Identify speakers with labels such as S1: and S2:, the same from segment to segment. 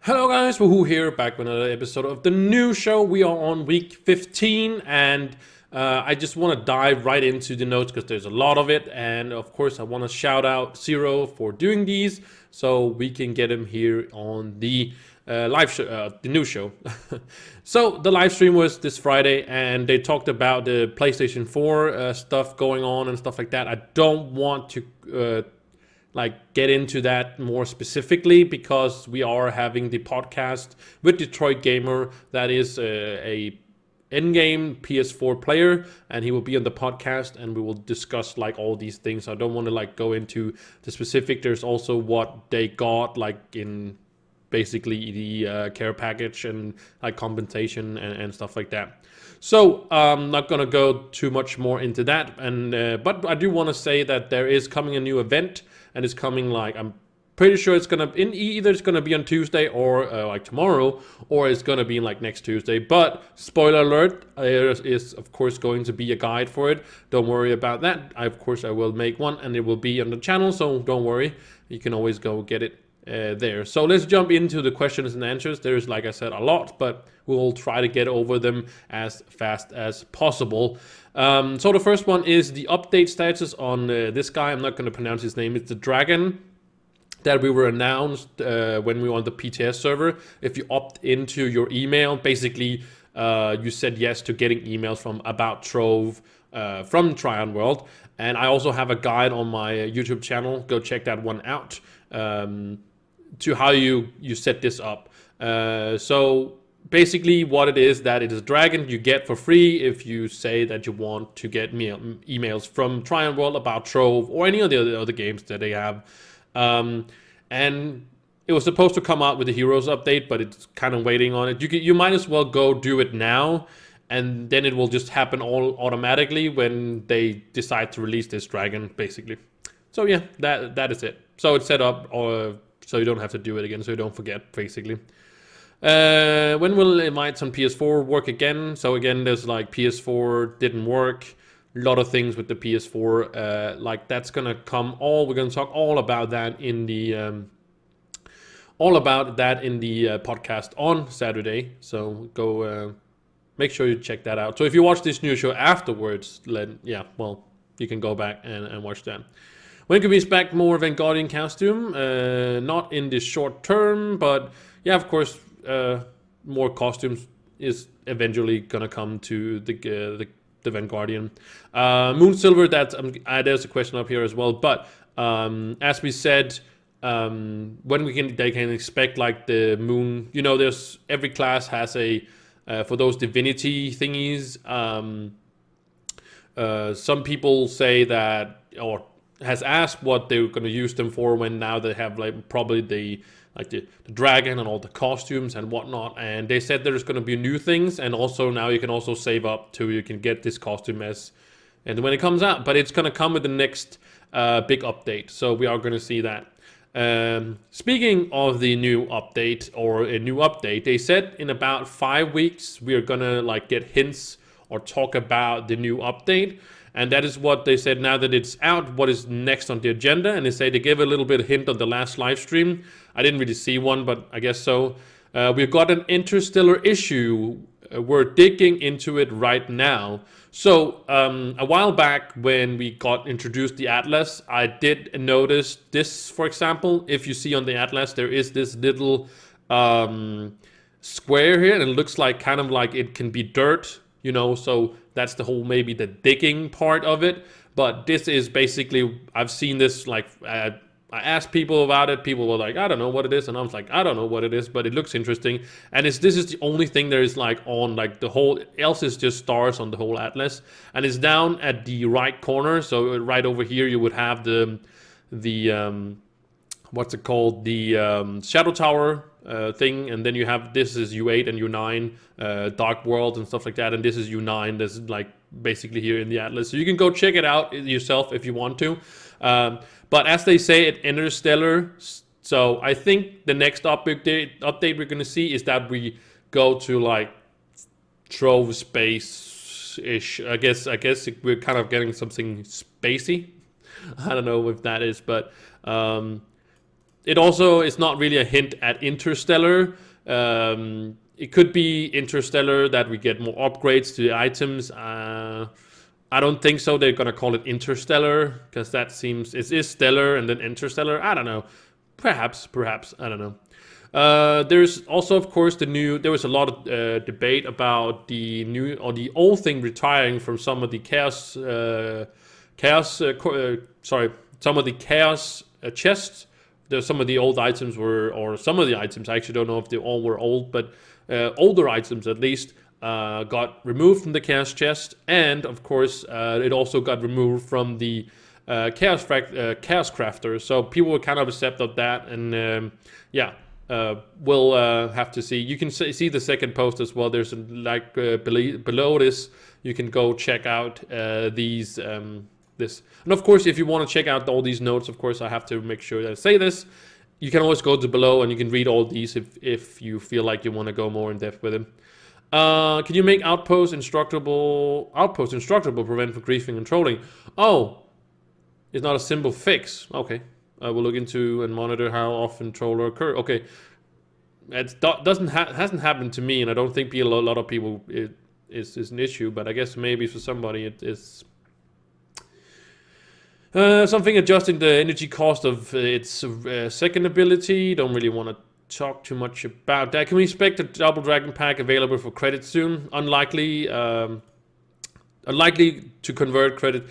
S1: Hello guys, Woohoo here, back with another episode of the new show. We are on week 15 and I just want to dive right into the notes because there's a lot of it. And of course I want to shout out Zero for doing these so we can get him here on the live show, the new show. So the live stream was this Friday and they talked about the PlayStation 4 stuff going on and stuff like that. I don't want to get into that more specifically because we are having the podcast with Detroit Gamer that is a in-game PS4 player, and he will be on the podcast and we will discuss like all these things. I don't want to like go into the specific. There's also what they got like in basically the care package and like compensation and stuff like that. So I'm not gonna go too much more into that, and but I do want to say that there is coming a new event, and it's coming like I'm pretty sure it's gonna either it's gonna be on Tuesday or like tomorrow, or it's gonna be like next Tuesday. But spoiler alert, there is of course going to be a guide for it. Don't worry about that. Of course I will make one, and it will be on the channel, so don't worry. You can always go get it there. So let's jump into the questions and answers. There's, like I said, a lot, but we'll try to get over them as fast as possible. So the first one is the update status on this guy. I'm not going to pronounce his name. It's the dragon that we were announced when we were on the PTS server. If you opt into your email, basically you said yes to getting emails from About Trove from Tryon World. And I also have a guide on my YouTube channel. Go check that one out. To how you set this up. So basically what it is, that it is a dragon you get for free if you say that you want to get emails from Tryon World, About Trove, or any of the other games that they have. And it was supposed to come out with the Heroes update, but it's kind of waiting on it. You might as well go do it now, and then it will just happen all automatically when they decide to release this dragon, basically. So yeah, that is it. So it's set up, so you don't have to do it again, so you don't forget, basically. When will invites on PS4 work again? So again, there's like PS4 didn't work. A lot of things with the PS4, like that's gonna come. We're gonna talk all about that in the podcast on Saturday. So go make sure you check that out. So if you watch this new show afterwards, you can go back and watch that. When can we expect more Vanguardian costume? Not in the short term, but yeah, of course, more costumes is eventually gonna come to the Vanguardian. Moonsilver, there's a question up here as well. But as we said, when they can expect like the moon. There's every class has a for those divinity thingies. Some people say that, or has asked what they were going to use them for, when now they have like probably the dragon and all the costumes and whatnot. And they said there's going to be new things, and also now you can also save up to you can get this costume and when it comes out. But it's going to come with the next big update, so we are going to see that. Speaking of the new update, or a new update, they said in about 5 weeks we are going to like get hints or talk about the new update. And that is what they said now that it's out, what is next on the agenda. And they say they gave a little bit of hint on the last live stream. I didn't really see one, but I guess so. We've got an interstellar issue. We're digging into it right now. So a while back when we got introduced the Atlas, I did notice this, for example. If you see on the Atlas, there is this little square here, and it looks like kind of like it can be dirt, so that's the whole, maybe the digging part of it. But this is basically, I've seen this, like, I asked people about it. People were like, I don't know what it is. And I was like, I don't know what it is, but it looks interesting. And this is the only thing there is like on like the whole, else is just stars on the whole Atlas. And it's down at the right corner. So right over here, you would have the what's it called? The Shadow Tower thing, and then you have, this is U8 and U9, Dark World and stuff like that, and this is U9. This is like basically here in the Atlas, so you can go check it out yourself if you want to. But as they say, it interstellar. So I think the next update we're gonna see is that we go to like Trove space-ish. I guess we're kind of getting something spacey. I don't know if that is, but it also is not really a hint at Interstellar. It could be Interstellar that we get more upgrades to the items. I don't think so. They're gonna call it Interstellar because that seems it is stellar and then Interstellar. I don't know. Perhaps I don't know. There's also, of course, there was a lot of debate about the new or the old thing retiring from some of the some of the chaos chests. There's some of the old items or some of the items, I actually don't know if they all were old, but older items at least, got removed from the chaos chest, and of course, it also got removed from the chaos crafter. So people were kind of upset of that, and yeah. We'll have to see. You can see the second post as well. There's below this, you can go check out these this. And of course, if you want to check out all these notes, of course, I have to make sure that I say this. You can always go to below and you can read all these if you feel like you want to go more in depth with them. Can you make outpost instructable prevent for griefing and trolling? Oh, it's not a simple fix. Okay. We'll look into and monitor how often troller occur. Okay, it hasn't happened to me, and I don't think a lot of people is an issue. But I guess maybe for somebody it is something adjusting the energy cost of its second ability. Don't really want to talk too much about that. Can we expect a double dragon pack available for credit soon? Unlikely. Unlikely to convert credit.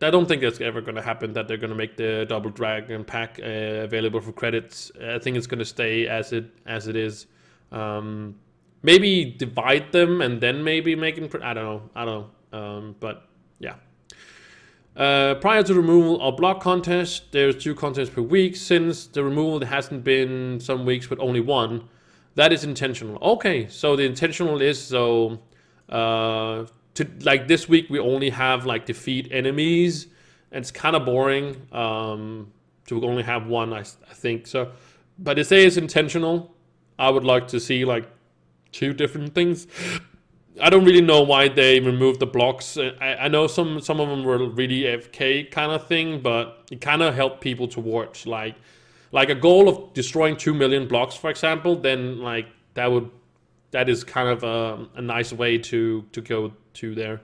S1: I don't think that's ever going to happen, that they're going to make the double dragon pack available for credits. I think it's going to stay as it is. Maybe divide them and then maybe make them. I don't know. But yeah. Prior to removal of block contest, there's 2 contests per week. Since the removal, there hasn't been some weeks but only 1. That is intentional. Okay, so the intentional is so. Like this week we only have like defeat enemies, and it's kind of boring to only have 1, I think so. But they say it's intentional. I would like to see like 2 different things. I don't really know why they removed the blocks. I know some of them were really FK kind of thing, but it kind of helped people towards like a goal of destroying 2 million blocks, for example. Then like that is kind of a nice way to go to there.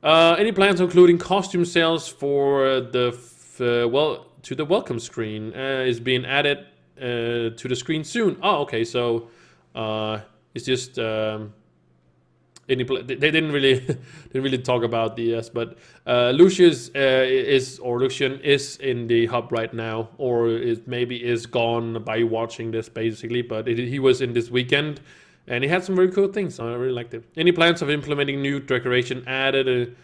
S1: Any plans including costume sales for the to the welcome screen is being added to the screen soon. Oh, okay. So it's just they didn't really talk about the but Lucian is in the hub right now, or maybe is gone by watching this basically. But he was in this weekend. And he had some very cool things, so I really liked it. Any plans of implementing new decoration added,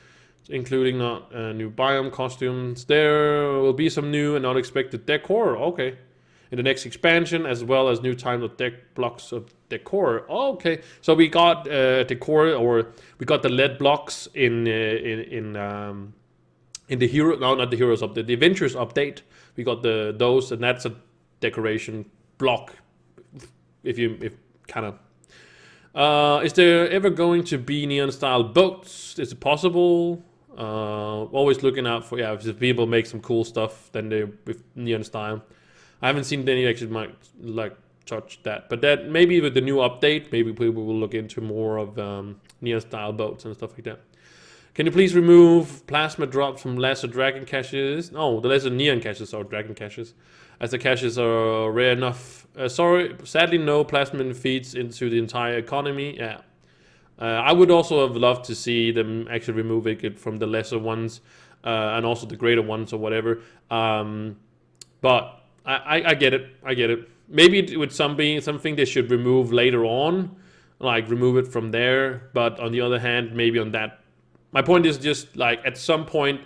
S1: including new biome costumes? There will be some new and unexpected decor. Okay. In the next expansion, as well as new types of blocks of decor. Okay. So we got decor, or we got the LED blocks in the hero. No, not the heroes update. The adventures update. We got those, and that's a decoration block. If kind of. Is there ever going to be neon-style boats? Is it possible? Always looking out for, if people make some cool stuff, then they with neon-style. I haven't seen any actually might like touch that, but that maybe with the new update, maybe people will look into more of neon-style boats and stuff like that. Can you please remove plasma drops from lesser dragon caches? No, the lesser neon caches are dragon caches, as the caches are rare enough. Sadly, no plasma feeds into the entire economy. Yeah, I would also have loved to see them actually remove it from the lesser ones and also the greater ones or whatever. But I get it. Maybe it would something they should remove later on, like remove it from there. But on the other hand, maybe on that. My point is just like at some point,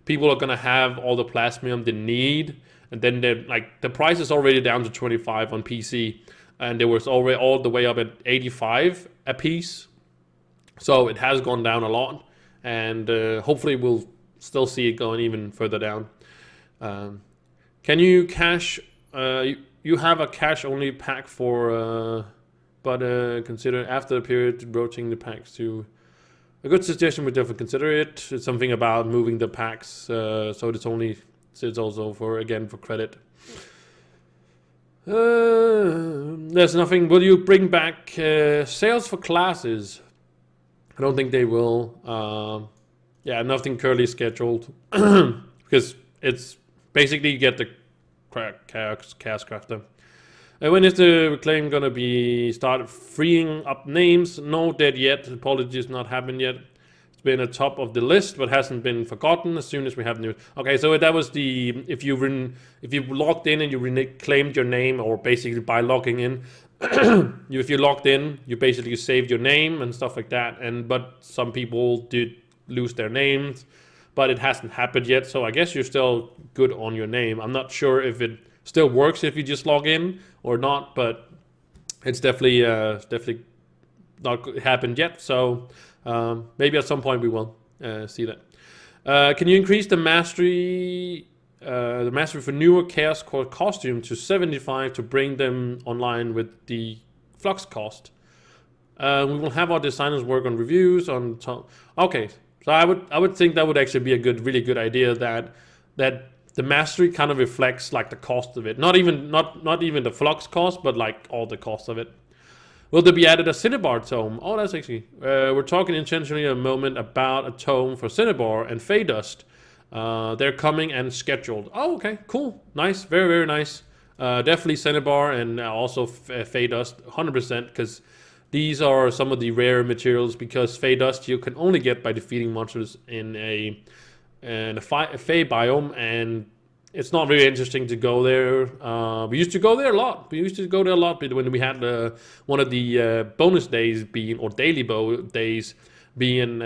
S1: people are gonna have all the plasmium they need. And then they're like the price is already down to 25 on PC, and there was already all the way up at 85 a piece. So it has gone down a lot, and hopefully we'll still see it going even further down. Can you cache? You have a cache only pack for, but consider after the period rotating the packs to. A good suggestion would definitely consider it. It's something about moving the packs, so it's also for credit. There's nothing. Will you bring back sales for classes? I don't think they will. Yeah, nothing currently scheduled because it's basically you get the chaos crafter. When is the reclaim gonna be started freeing up names? No dead yet. Apologies, not happened yet. It's been at top of the list, but hasn't been forgotten. As soon as we have news. Okay, so that was the if you logged in and you reclaimed your name, or basically by logging in, if you logged in, you basically saved your name and stuff like that. But some people did lose their names, but it hasn't happened yet. So I guess you're still good on your name. I'm not sure if it still works if you just log in or not, but it's definitely not happened yet. So maybe at some point we will see that. Can you increase the mastery for newer Chaos Core costume to 75 to bring them online with the flux cost? We will have our designers work on reviews on top. Okay, so I would think that would actually be a really good idea, that the mastery kind of reflects like the cost of it. Not even the flux cost, but like all the cost of it. Will there be added a Cinnabar tome? Oh, that's actually... we're talking intentionally a moment about a tome for Cinnabar and Fey Dust. They're coming and scheduled. Oh, okay, cool. Nice, very, very nice. Definitely Cinnabar and also Fey Dust, 100%, because these are some of the rare materials, because Fey Dust you can only get by defeating monsters in a Fey biome, and it's not very interesting to go there. We used to go there a lot. When we had one of the bonus days being, or daily days being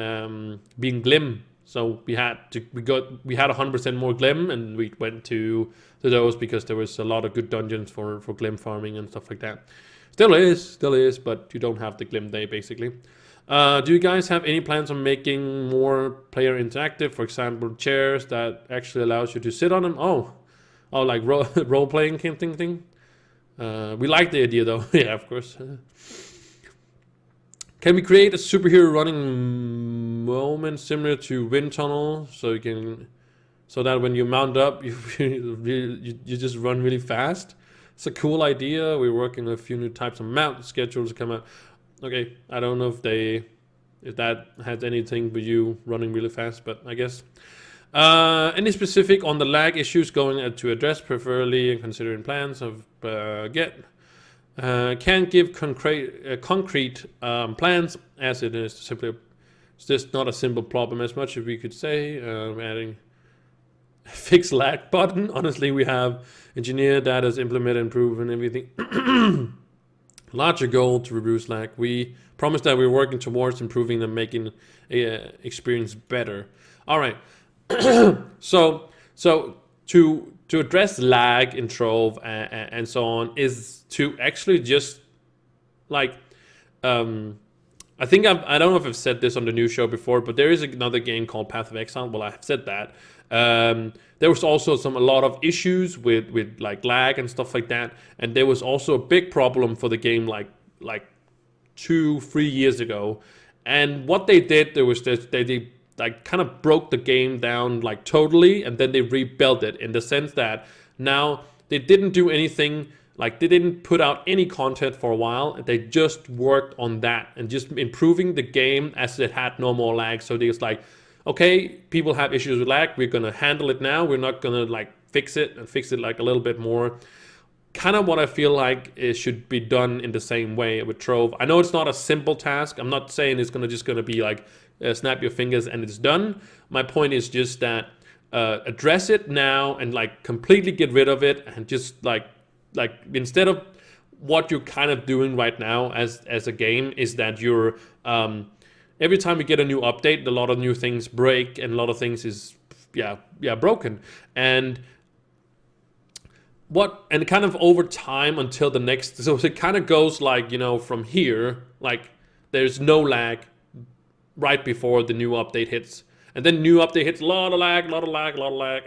S1: Glim. So we had 100% more Glim, and we went to those because there was a lot of good dungeons for Glim farming and stuff like that. Still is, but you don't have the Glim day basically. Do you guys have any plans on making more player interactive? For example, chairs that actually allows you to sit on them? Oh, like role playing thing. We like the idea though. Yeah, of course. Can we create a superhero running moment similar to Wind Tunnel, so that when you mount up, you just run really fast? It's a cool idea. We're working on a few new types of mount schedules to come out. Okay, I don't know if that has anything with you running really fast, but I guess. Any specific on the lag issues going to address, preferably considering plans of can't give concrete plans, as it is simply, it's just not a simple problem as much as we could say. Adding fix lag button. Honestly, we have engineered that has implemented, improved, and everything. Larger goal to reduce lag. We promise that we're working towards improving and making experience better. All right. So to address lag in Trove and so on is to actually just like I think I don't know if I've said this on the new show before, but there is another game called Path of Exile. Well, I've said that. There was also a lot of issues with like lag and stuff like that, and there was also a big problem for the game like 2-3 years ago. And what they did, there was this, they like kind of broke the game down like totally, and then they rebuilt it in the sense that now they didn't do anything, like they didn't put out any content for a while. They just worked on that and just improving the game as it had no more lag. So they was like, okay, people have issues with lag, we're gonna handle it now. We're not gonna like fix it like a little bit more. Kind of what I feel like it should be done in the same way with Trove. I know it's not a simple task. I'm not saying it's just gonna be like snap your fingers and it's done. My point is just that address it now and like completely get rid of it, and just like instead of what you're kind of doing right now as a game is that you're every time you get a new update, a lot of new things break and a lot of things is broken. And kind of over time until the next, so it kind of goes like, from here, like there's no lag right before the new update hits, and then new update hits, a lot of lag,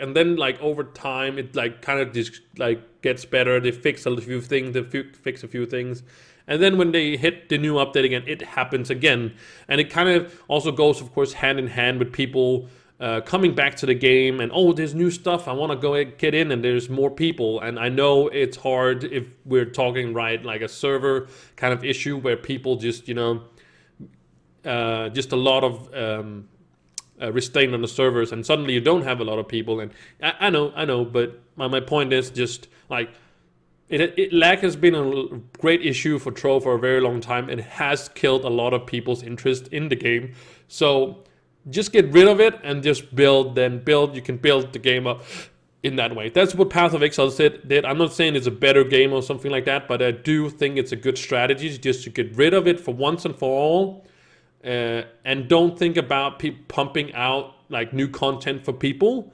S1: and then like over time it like kind of just like gets better. They fix a few things, and then when they hit the new update again, it happens again. And it kind of also goes, of course, hand in hand with people coming back to the game, and oh, there's new stuff, I want to go get in, and there's more people. And I know it's hard if we're talking like a server kind of issue where people just just a lot of restraint on the servers, and suddenly you don't have a lot of people. And I know, but my point is just like lag has been a great issue for Trove for a very long time, and it has killed a lot of people's interest in the game. So just get rid of it and just build. You can build the game up in that way. That's what Path of Exile did. I'm not saying it's a better game or something like that, but I do think it's a good strategy just to get rid of it for once and for all. And don't think about pumping out like new content for people,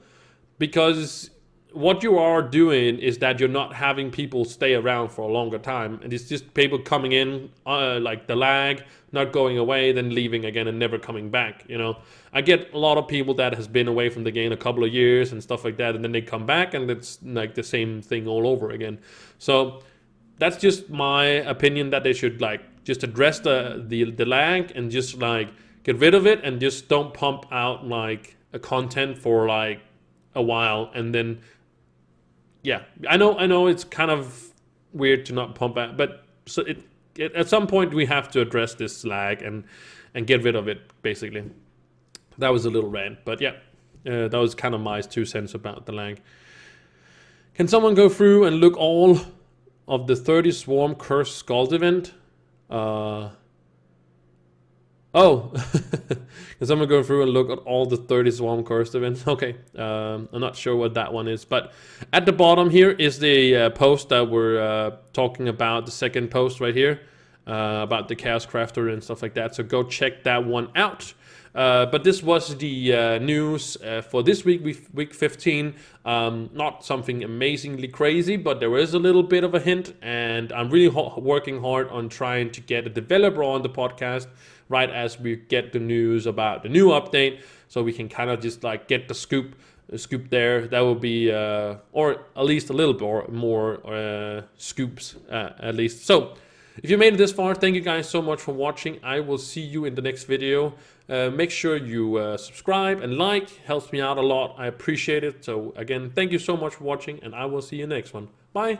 S1: because what you are doing is that you're not having people stay around for a longer time, and it's just people coming in, like the lag, not going away, then leaving again and never coming back. I get a lot of people that has been away from the game a couple of years and stuff like that, and then they come back and it's like the same thing all over again. So that's just my opinion, that they should like just address the lag and just like get rid of it, and just don't pump out like a content for like a while. And then I know it's kind of weird to not pump out, but so at some point we have to address this lag and get rid of it, basically. That was a little rant, but that was kind of my 2 cents about the lag. Can someone go through and look all of the 30 Swarm Cursed Skulls event? Can someone go through and look at all the 30 Swarm Cursed events? Okay, I'm not sure what that one is, but at the bottom here is the post that we're talking about, the second post right here, about the Chaos Crafter and stuff like that, so go check that one out. But this was the news for this week, week 15. Not something amazingly crazy, but there is a little bit of a hint, and I'm really working hard on trying to get a developer on the podcast right as we get the news about the new update, so we can kind of just like get the scoop there. That will be, or at least a little bit more scoops at least. So if you made it this far, thank you guys so much for watching. I will see you in the next video. Make sure you subscribe and like, helps me out a lot. I appreciate it. So again, thank you so much for watching, and I will see you next one. Bye.